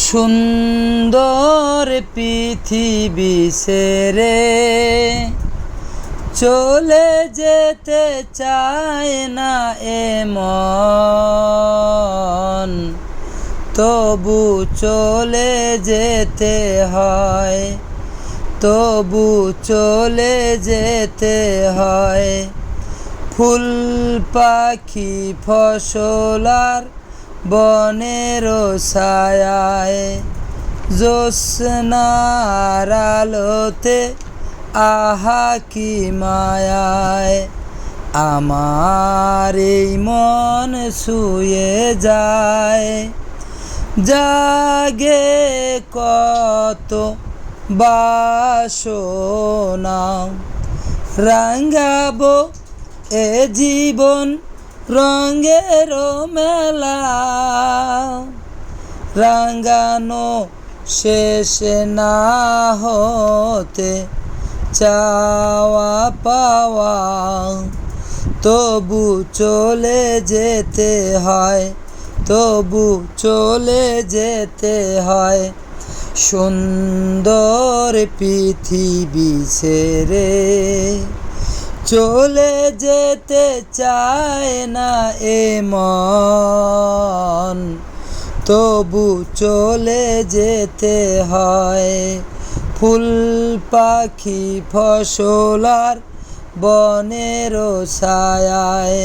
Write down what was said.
সুন্দর পৃথিবী ছেড়ে চলে যেতে চায় না এমন, তবু চলে যেতে হয়, তবু চলে যেতে হয়। ফুল পাখি ফসলার বনের ছায়ায়, জ্যোৎস্নার আলোতে আহা কি মায়ায়, আমার এই মন ছুঁয়ে যায়। জাগে কত বাসনা, রাঙাবো এ জীবন রঙের মেলা, রাঙানো শেষ না হতে চাওয়া পাওয়া, তবু চলে যেতে হয়, তবু চলে যেতে হয়। সুন্দর পৃথিবী ছেড়ে চলে যেতে চায় না এমন, তবু চলে যেতে হয়। ফুল পাখি ফসলার বনের ছায়ায়,